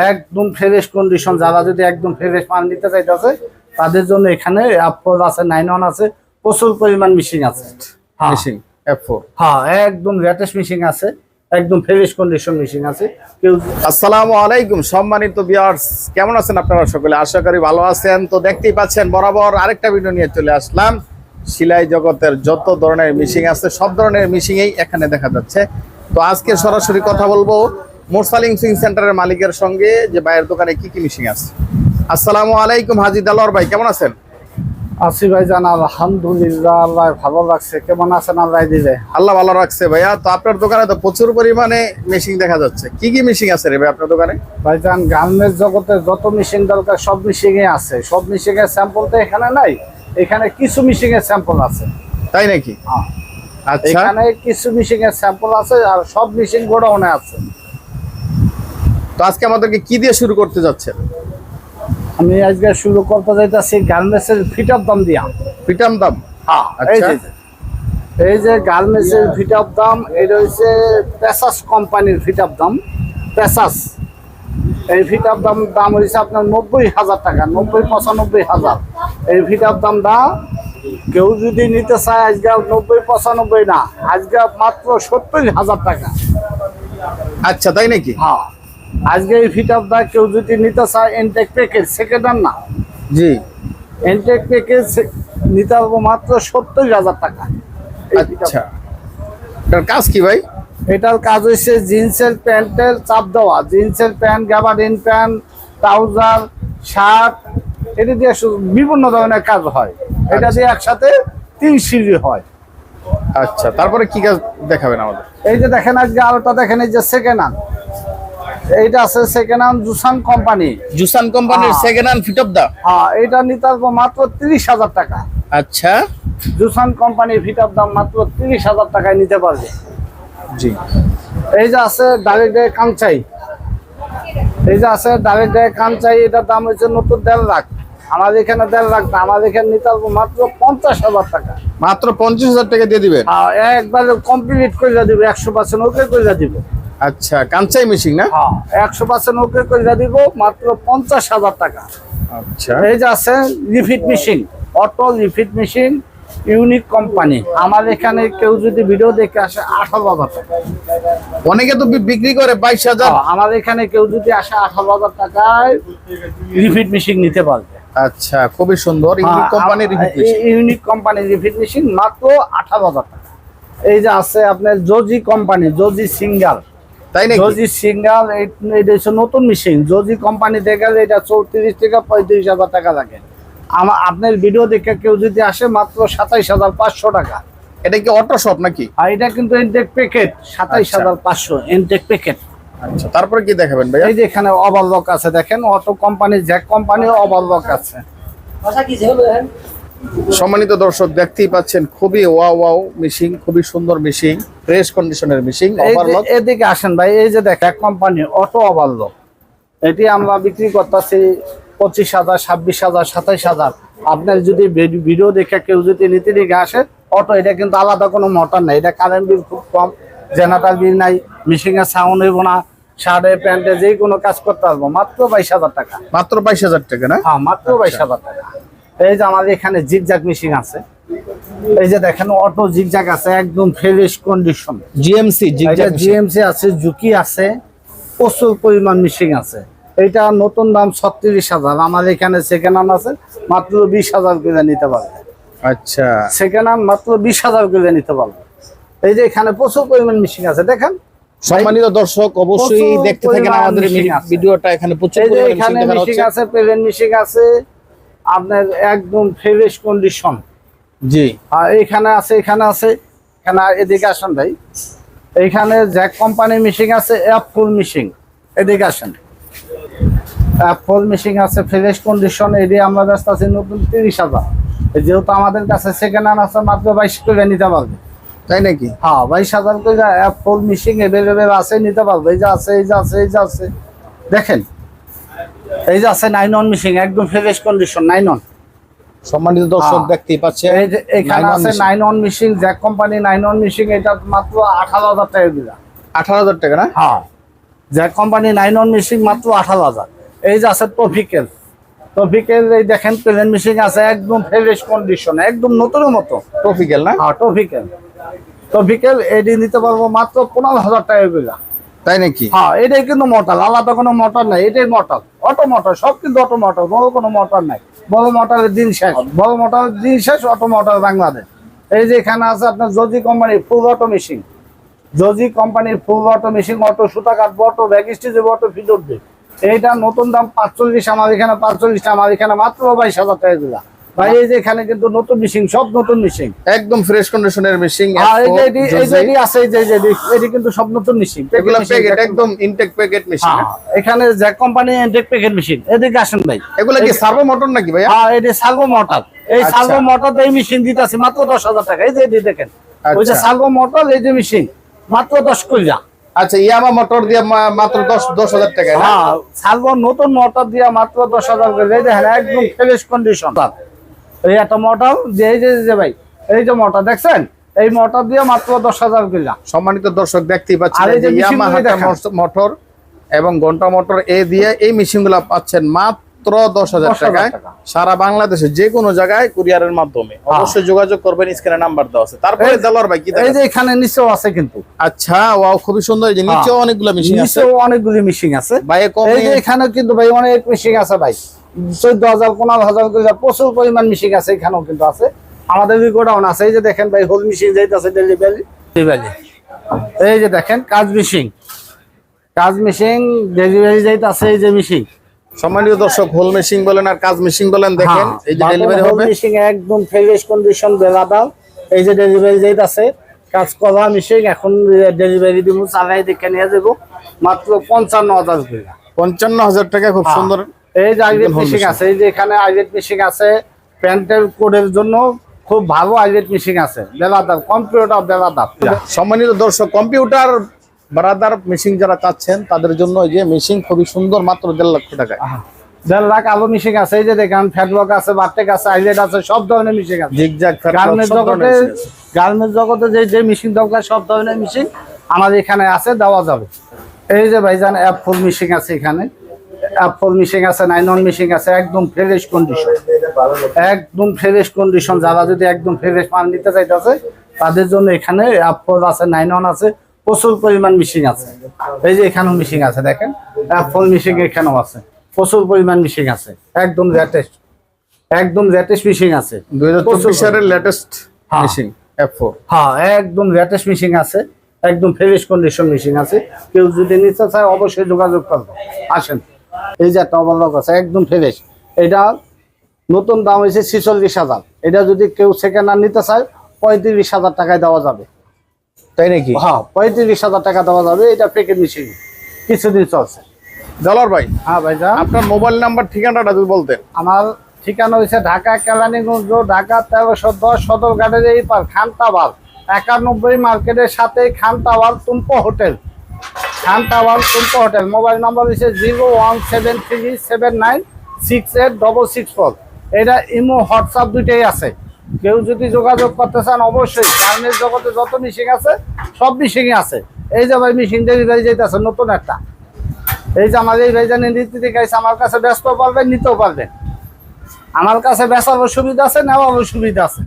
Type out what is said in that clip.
একদম fresh condition. যারা যদি একদম ফ্রেশ মাল নিতে চাইতেছে তাদের জন্য এখানে F4 আছে, 9-1 আছে, প্রচুর পরিমাণ মেশিন আছে। মেশিন F4, হ্যাঁ, একদম লেটেস্ট মেশিন আছে, একদম ফ্রেশ কন্ডিশন মেশিন আছে। কেউ আসসালামু আলাইকুম সম্মানিত ভিউয়ার্স, কেমন আছেন আপনারা সকলে? আশা করি ভালো আছেন। তো দেখতেই পাচ্ছেন বরাবর আরেকটা ভিডিও নিয়ে চলে আসলাম। সেলাই জগতের যত ধরনের মেশিন আছে সব ধরনের মেশিনই এখানে দেখা যাচ্ছে। তো আজকে সরাসরি কথা বলবো মোরসালিং সুইং সেন্টারের মালিকের সঙ্গে, যে ভাইয়ের দোকানে কি কি মেশিন আছে। আসসালামু আলাইকুম হাজী দেলোয়ার ভাই, কেমন আছেন? আসি ভাই জান, আলহামদুলিল্লাহ, আল্লাহ ভালো রাখছে। কেমন আছেন আল্লাহ দিলে? আল্লাহ ভালো রাখছে ভাইয়া। তো আপনার দোকানে তো প্রচুর পরিমাণে মেশিন দেখা যাচ্ছে, কি কি মেশিন আছে রে ভাই আপনার দোকানে? ভাইজান, গার্মেন্টস জগতে যত মেশিন দরকার সব মেশিনই আছে। সব মেশিনের স্যাম্পল তো এখানে নাই, এখানে কিছু মেশিনের স্যাম্পল আছে। তাই নাকি? আচ্ছা, এখানে কিছু মেশিনের স্যাম্পল আছে আর সব মেশিন গোডাউনে আছে। তো আজকে আমাদেরকে কি দিয়ে শুরু করতে যাচ্ছেন? আমি আজকে শুরু করতে যাইতেছি গার্মেন্টস এর ফিট অফ দাম দিয়া। ফিটাম দাম? আচ্ছা, এই যে গার্মেন্টস এর ফিট অফ দাম, এটা হচ্ছে পেসাস কোম্পানির ফিট অফ দাম। পেসাস এই ফিট অফ দাম হয়েছে আপনার 90,000 টাকা, 90-95,000 এই ফিট অফ দামটা। কেউ যদি নিতে চায় আজকে 90-95 না, আজকে মাত্র 70,000 টাকা। আচ্ছা, তাই নাকি? হ্যাঁ, আজকে এই ফিট অফ দা কেউ যদি নিতে চায় ইনটেক প্যাকেজ, সেকেন্ড হ্যান্ড না, জি, ইনটেক প্যাকেজ নিতে পারবো মাত্র 70,000 টাকা। আচ্ছা, এটার কাজ কি ভাই? এটার কাজ হচ্ছে জিন্সের প্যান্টের চাপ দেওয়া, জিন্সের pant, gabardine pant, trouser, shirt, এটা দিয়ে বিভিন্ন ধরনের কাজ হয়। এটা দিয়ে একসাথে 3 সিঁড়ি হয়। আচ্ছা, তারপরে কি কাজ দেখাবেন আমাদের? এই যে দেখেন আজকে আলোটা দেখেন, এই যে সেকেন্ড হ্যান্ড, এইটা আছে সেকেন্ড হ্যান্ড জুসান কোম্পানি। জুসান কোম্পানির সেকেন্ড হ্যান্ড ফিট অফ দা? হ্যাঁ, এটা নিতে পারবো মাত্র 30,000 টাকা। আচ্ছা, জুসান কোম্পানির ফিট অফ দাম মাত্র 30,000 টাকায় নিতে পারবে। জি। এই যে আছে ডাইরেক্ট ডে কাঞ্চাই, এই যে আছে ডাইরেক্ট ডে কাঞ্চাই, এটার দাম হচ্ছে নতুন 1.5 লাখ। আমাদের এখানে 1.5 লাখ না, আমাদের এখানে নিতে পারবো মাত্র 50,000 টাকা। মাত্র 50,000 টাকা দিয়ে দিবেন? একবারে কমপ্লিট করে দিব, 100% ওকে করে দিব। আচ্ছা, কাঞ্চাই মেশিন না? হ্যাঁ, 100% ওকে করে দিব, মাত্র 50,000 টাকা। আচ্ছা, এই যে আছে refit machine, auto refit machine, unique company. আমার এখানে কেউ যদি ভিডিও দেখে আসে 18,000 টাকা। অনেকে তো বিক্রি করে 22,000। আমার এখানে কেউ যদি আসে 18,000 টাকায় রিফিট মেশিন নিতে পারবে। আচ্ছা, খুবই সুন্দর। ইউনিক কোম্পানির রিফিট মেশিন, ইউনিক কোম্পানির রিফিট মেশিন মাত্র 18,000 টাকা। এই যে আছে আপনার জোজি কোম্পানি, জোজি সিঙ্গাল। তাই নাকি? জোজি সিঙ্গাল এটা হচ্ছে নতুন মেশিন। জোজি কোম্পানি থেকে এটা 34-35,000 টাকা লাগে। আপনার ভিডিও দেখে কেউ যদি আসে মাত্র 27,500 টাকা। এটা কি অটো শপ নাকি? আর এটা কিন্তু ইনটেক প্যাকেট, 27,500 ইনটেক প্যাকেট। আচ্ছা, তারপরে কি দেখাবেন ভাই? এই যে এখানে ওভারলক আছে, দেখেন অটো কোম্পানি, জ্যাক কোম্পানির ওভারলক আছে। সম্মানিত দর্শক, দেখতেই পাচ্ছেন খুবই ওয়াও মেশিন, খুবই সুন্দর মেশিন, ফ্রেশ কন্ডিশনের মেশিন। ওভারলক এদিকে আসেন ভাই, এই যে দেখেন কোম্পানি অটো ওভারলক, এটি আমরা বিক্রি করতেছি 25,000, 26,000, 27,000। আপনার যদি ভিডিও দেখে কেউ যদি নিতে দিকে আসে অটো, এটা কিন্তু আলাদা কোনো মোটর নাই, এটা কারেন্ট বিল খুব কম, জেনারেটর বিল নাই, মেশিনের সাউন্ড হইব না, শার্টে প্যান্টে যে কোনো কাজ করতে পারবো মাত্র 22,000 টাকা। মাত্র 22,000 টাকা না? হ্যাঁ, মাত্র 22,000 টাকা। এই যে আমাদের এখানে জিগজাগ মেশিন আছে, এই যে দেখেন অটো জিগজাগ আছে, একদম ফ্রেশ কন্ডিশন। জিএমসি জিএমসি আছে, জুকি আছে, প্রচুর পরিমাণ মেশিন আছে। এইটা নতুন দাম 36,000। আমাদের এখানে সেকেন্ড হ্যান্ড আছে মাত্র 20,000 করে নিতে পারবে। আচ্ছা, সেকেন্ড হ্যান্ড মাত্র 20,000 করে নিতে পারবে। এই যে এখানে প্রচুর পরিমাণ মেশিন আছে, দেখেন। সম্মানিত দর্শক, অবশ্যই দেখতে থাকেন আমাদের ভিডিওটা। এখানে প্রচুর পরিমাণে এখানে মেশিন আছে, প্লেন মেশিন আছে, আপনার একদম ফ্রেশ কন্ডিশন। জি। আর এখানে আছে, এখানে আছে, এখানে এদিকে আসেন ভাই, এইখানে জ্যাক কোম্পানির মেশিন আছে, F4 মেশিন। এদিকে আসেন, F4 মেশিন আছে, ফ্রেশ কন্ডিশন। এদিকে আমরা ব্যস্ত আছি নতুন 30,000। যেহেতু আমাদের কাছে সেকেন্ড হ্যান্ড আছে মাত্র 22 করে নিতে পারবে। তাই নাকি? হ্যাঁ, 22,000 করে F4 মেশিন এভেলেবেল আছে, নিতে পারবে। এই যে আছে, এই যে আছে, এই যে আছে, দেখেন। এই যে আছে 9-1 মেশিন, একদম ফ্রেশ কন্ডিশন 9-1। সম্মানিত দর্শক, দেখতেই পাচ্ছেন এই যে এখানে আছে 9-1 মেশিন, জ্যাক কোম্পানি 9-1 মেশিন। এটা মাত্র 18,000 টাকা দিলা। 18,000 টাকা না? হ্যাঁ, জ্যাক কোম্পানি 9 মেশিন মাত্র 18,000। এই যে আছে টপিক্যাল, এই দেখেন প্লেন মেশিন আছে একদম ফ্রেশ কন্ডিশন, একদম নতুনের মতো। টপিক্যাল না? হ্যাঁ টপিক্যাল এডি নিতে পারবো মাত্র 15,000 টাকা করে। তাই নাকি? হ্যাঁ এটাই কিন্তু মোটর, আলাদা কোনো মোটর নাই, এটাই মোটর, অটো মোটর, সব কিন্তু অটো মোটর, বড় কোনো মোটর নাই। বড় মোটরের দিন শেষ, অটো মোটর বাংলাদেশ। এই যে এখানে আছে আপনার জজি কোম্পানির ফুল অটো মেশিন, অটো সুতা কাটবো, অটো ব্যাগ স্টিচ, অটো ফিডর দিয়ে। এইটা নতুন দাম 45, আমার এখানে 45, আমার এখানে মাত্র 22,000 টাকা দিলা ভাই। এই যে এখানে কিন্তু নতুন মেশিন, সব নতুন মেশিন, একদম ফ্রেশ কন্ডিশনের মেশিন। এটি কিন্তু সব নতুন মেশিন, এগুলা প্যাকেট, একদম ইনটেক প্যাকেট মেশিন। এখানে Jack company intake packet machine. এদিকে আসেন ভাই। এগুলা কি সার্ভো মোটর নাকি ভাই? হ্যাঁ এটি সার্ভো মোটর। এই সার্ভো মোটর এই মেশিন দিতেছি মাত্র 10,000 টাকা। এই যে এটি দেখেন, ওই যে সার্ভো মোটর, এই যে মেশিন মাত্র 10 কইরা। আচ্ছা, ইয়ামা মোটর দিয়ে মাত্র 10,000 টাকা। হ্যাঁ সার্ভো নতুন মোটর দিয়ে মাত্র 10,000 করে। এই দেখেন একদম ফ্রেশ কন্ডিশন। এই একটা মোটর যে এই যে ভাই, এই যে মোটর দেখছেন, এই মোটর দিয়ে মাত্র 10,000 করে। সম্মানিত দর্শক দেখতেই পাচ্ছেন এই যে ইয়ামাহা মোটর এবং ঘন্টা মোটর এ দিয়ে এই মেশিনগুলো পাচ্ছেন মাত্র 10,000 টাকায়। সারা বাংলাদেশে যে কোনো জায়গায় কুরিয়ারের মাধ্যমে অবশ্যই যোগাযোগ করবেন, স্ক্রিনে নাম্বার দেওয়া আছে। তারপরে দেলোয়ার ভাই কি এই যে এখানে নিচেও আছে কিন্তু। আচ্ছা, ওয়াও, খুবই সুন্দর। এই যে নিচেও অনেকগুলো মেশিন আছে, নিচেও অনেকগুলি মেশিন আছে ভাই। এই যে এখানে কিন্তু ভাই অনেক মেশিন আছে ভাই, 14,000 15,000 করে প্রচুর পরিমাণ মেশিন আছে। এখানেও কিন্তু আছে, আমাদের গোডাউন আছে। এই যে দেখেন ভাই, হোল মেশিন যাইতেছে ডেলিভারি। এই যে দেখেন কাজ মেশিন ডেলিভারি যাইতেছে। এই যে মেশিন, সম্মানিত দর্শক, হোল মেশিন বলেন আর কাজ মেশিন বলেন, দেখেন এই যে ডেলিভারি হবে। মেশিন একদম ফ্রেশ কন্ডিশন বেলাদাল। এই যে ডেলিভারি যাইতেছে, কাজ করা মেশিন। এখন ডেলিভারি দিব, চালাই দেখে নিয়ে যাবো মাত্র 55,000 করে। 55,000 টাকা, খুব সুন্দর। এই যে আইলেট মেশিন আছে, এই যে এখানে আইলেট মেশিন আছে, প্যান্টের কোডের জন্য খুব ভালো আইলেট মেশিন আছে, বেলাদার কম্পিউটার বেলাদার। সম্মানিত দর্শক, কম্পিউটার ব্রাদার মেশিন যারা চাচ্ছেন তাদের জন্য এই যে মেশিন খুবই সুন্দর, মাত্র 1.5 লক্ষ টাকায়। 1.5 লাখ আলো মেশিন আছে। এই যে দেখেন ফ্যাটলক আছে, বারটেক আছে, আইলেট আছে, সব ধরনের মেশিন আছে। জিগজ্যাগ গার্মেন্টস জগতে যে মেশিন দরকার, সব ধরনের মেশিন আমাদের এখানে আছে, দেওয়া যাবে। এই যে ভাইজান অ্যাপফুল মেশিন আছে, এখানে অ্যাপফুল মেশিন আছে, 9 মেশিন আছে, একদম ফ্রেশ কন্ডিশন। যারা যদি একদম ফ্রেশ মাল নিতে চাইতেছে তাদের জন্য এখানে অ্যাপফুল আছে, 9 আছে, প্রচুর পরিমাণ মেশিন আছে। এই যে এখানেও মেশিন আছে, দেখেন অ্যাপফুল মেশিন এখানেও আছে, প্রচুর পরিমাণ মেশিন আছে, একদম লেটেস্ট মেশিন আছে, 2024 সালের লেটেস্ট মেশিন F4। হ্যাঁ একদম লেটেস্ট মেশিন আছে, একদম ফ্রেশ কন্ডিশন মেশিন আছে। কেউ যদি নিতে চায় অবশ্যই যোগাযোগ করবো, আসেন। এই যে একটা ওভারলক আছে, একদম ফ্রেশ। এটা নতুন দাম হয়েছে 46,000। এটা যদি কেউ সেকেন্ড হ্যান্ড নিতে চায় 35,000 টাকায় দেওয়া যাবে। তাই নাকি? হ্যাঁ 35,000 টাকা দেওয়া যাবে। এটা প্যাকেট মেশিন, কিছুদিন চলছে। দেলোয়ার ভাই, হ্যাঁ ভাইজান, আপনার মোবাইল নাম্বার ঠিকানাটা যদি বলতেন। আমার ঠিকানা হয়েছে ঢাকা কেরানীগঞ্জ, ঢাকা 1310 সদরঘাটের এই পার, খানটাওয়াল 91 মার্কেটের সাথে খানটাওয়াল তুম্প হোটেল। মোবাইল নাম্বার হচ্ছে 01737968664। এটা ইমো হোয়াটসঅ্যাপ দুইটাই আছে। কেউ যদি যোগাযোগ করতে চান অবশ্যই, গার্মেন্টস জগতে যত মেশিন আছে সব মেশিনই আছে। এই যে ভাই মেশিন ডেলিভারি যাইতেছে নতুন একটা। এই যে আমার এই ভাইজানের নীতি দেখাইছে, আমার কাছে ব্যস্ত পারবেন, নিতেও পারবেন। আমার কাছে বেচারও সুবিধা আছে, নেওয়ারও সুবিধা আছে।